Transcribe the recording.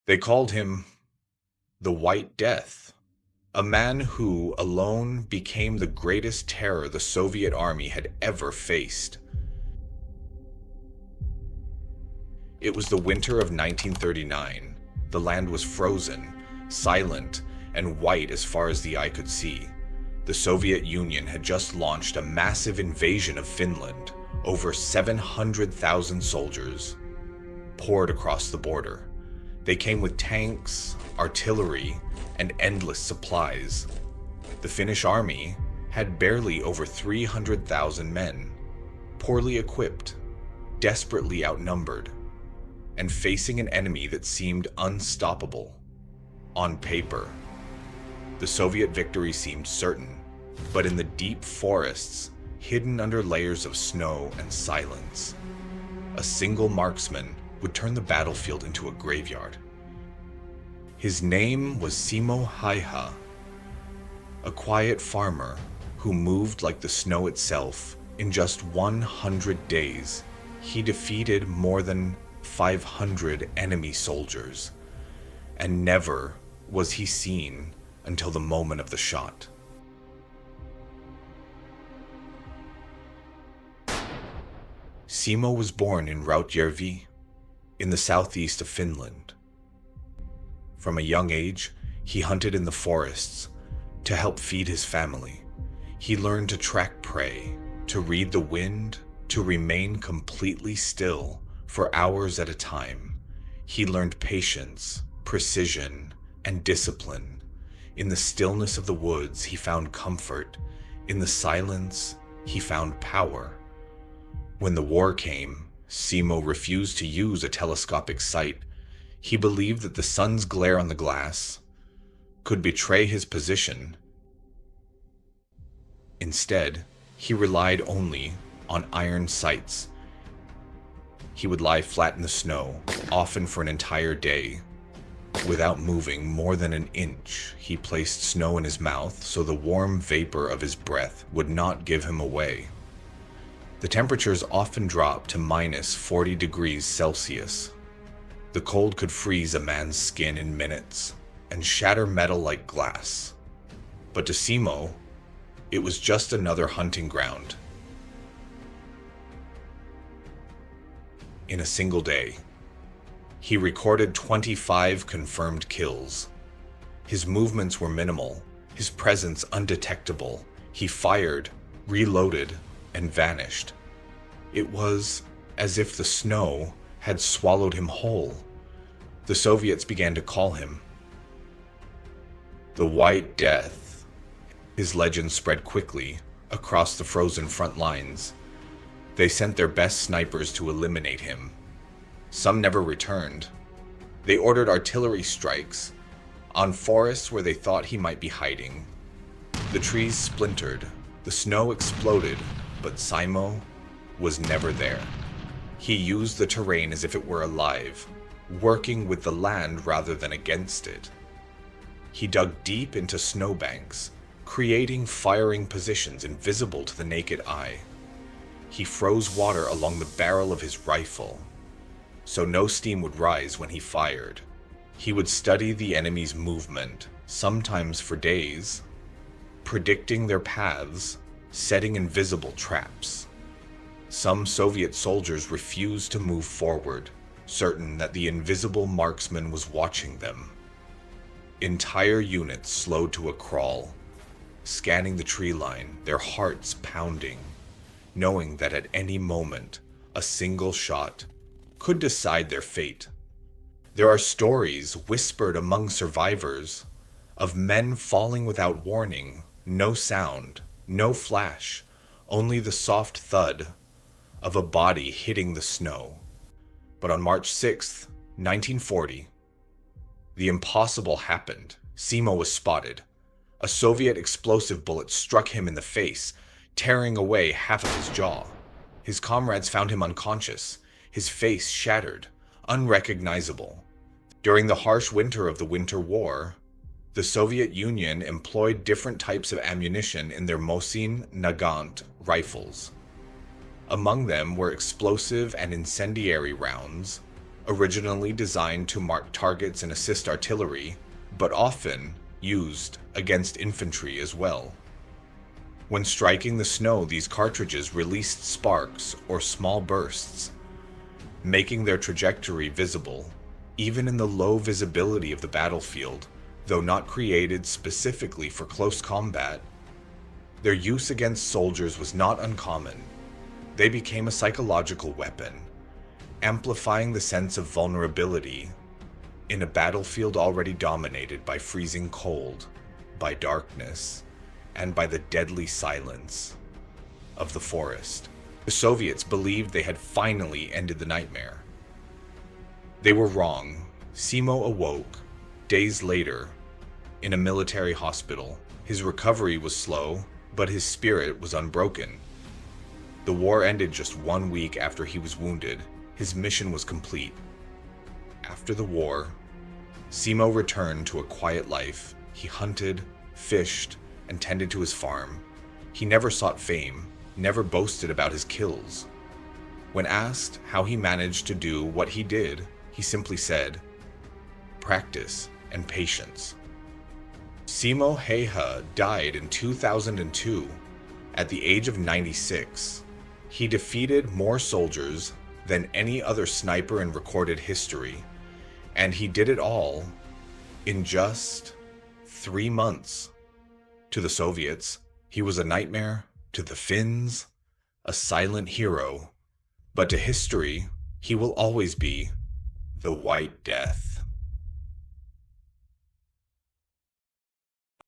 They called him the White Death, a man who alone became the greatest terror the Soviet army had ever faced. It was the winter of 1939. The land was frozen, silent, and white as far as the eye could see. The Soviet Union had just launched a massive invasion of Finland. Over 700,000 soldiers poured across the border. They came with tanks, artillery, and endless supplies. The Finnish army had barely over 300,000 men, poorly equipped, desperately outnumbered, and facing an enemy that seemed unstoppable. On paper, the Soviet victory seemed certain, but in the deep forests, hidden under layers of snow and silence, a single marksman would turn the battlefield into a graveyard. His name was Simo Häyhä, a quiet farmer who moved like the snow itself. In just 100 days, he defeated more than 500 enemy soldiers, and never was he seen until the moment of the shot. Simo was born in Rautjärvi, in the southeast of Finland. From a young age, he hunted in the forests to help feed his family. He learned to track prey, to read the wind, to remain completely still for hours at a time. He learned patience, precision, and discipline. In the stillness of the woods, he found comfort. In the silence, he found power. When the war came, Simo refused to use a telescopic sight. He believed that the sun's glare on the glass could betray his position. Instead, he relied only on iron sights. He would lie flat in the snow, often for an entire day. Without moving more than an inch, he placed snow in his mouth so the warm vapor of his breath would not give him away. The temperatures often dropped to minus 40 degrees Celsius. The cold could freeze a man's skin in minutes and shatter metal like glass. But to Simo, it was just another hunting ground. In a single day, he recorded 25 confirmed kills. His movements were minimal, his presence undetectable. He fired, reloaded, and vanished. It was as if the snow had swallowed him whole. The Soviets began to call him the White Death. His legend spread quickly across the frozen front lines. They sent their best snipers to eliminate him. Some never returned. They ordered artillery strikes on forests where they thought he might be hiding. The trees splintered, the snow exploded, but Simo was never there. He used the terrain as if it were alive, working with the land rather than against it. He dug deep into snowbanks, creating firing positions invisible to the naked eye. He froze water along the barrel of his rifle, so no steam would rise when he fired. He would study the enemy's movement, sometimes for days, predicting their paths, setting invisible traps. Some Soviet soldiers refused to move forward, certain that the invisible marksman was watching them. Entire units slowed to a crawl, scanning the tree line, their hearts pounding, knowing that at any moment, a single shot could decide their fate. There are stories whispered among survivors of men falling without warning, no sound, no flash, only the soft thud of a body hitting the snow. But on March 6th, 1940, the impossible happened. Simo was spotted. A Soviet explosive bullet struck him in the face, tearing away half of his jaw. His comrades found him unconscious, his face shattered, unrecognizable. During the harsh winter of the Winter War, the Soviet Union employed different types of ammunition in their Mosin Nagant rifles. Among them were explosive and incendiary rounds, Originally designed to mark targets and assist artillery, but often used against infantry as well. When striking the snow, these cartridges released sparks or small bursts, making their trajectory visible, even in the low visibility of the battlefield. Though not created specifically for close combat, their use against soldiers was not uncommon. They became a psychological weapon, amplifying the sense of vulnerability in a battlefield already dominated by freezing cold, by darkness, and by the deadly silence of the forest. The Soviets believed they had finally ended the nightmare. They were wrong. Simo awoke days later in a military hospital. His recovery was slow, but his spirit was unbroken. The war ended just 1 week after he was wounded. His mission was complete. After the war, Simo returned to a quiet life. He hunted, fished, and tended to his farm. He never sought fame, never boasted about his kills. When asked how he managed to do what he did, he simply said, "Practice and patience." Simo Häyhä died in 2002 at the age of 96. He defeated more soldiers than any other sniper in recorded history, and he did it all in just 3 months. To the Soviets, he was a nightmare. To the Finns, a silent hero. But to history, he will always be the White Death.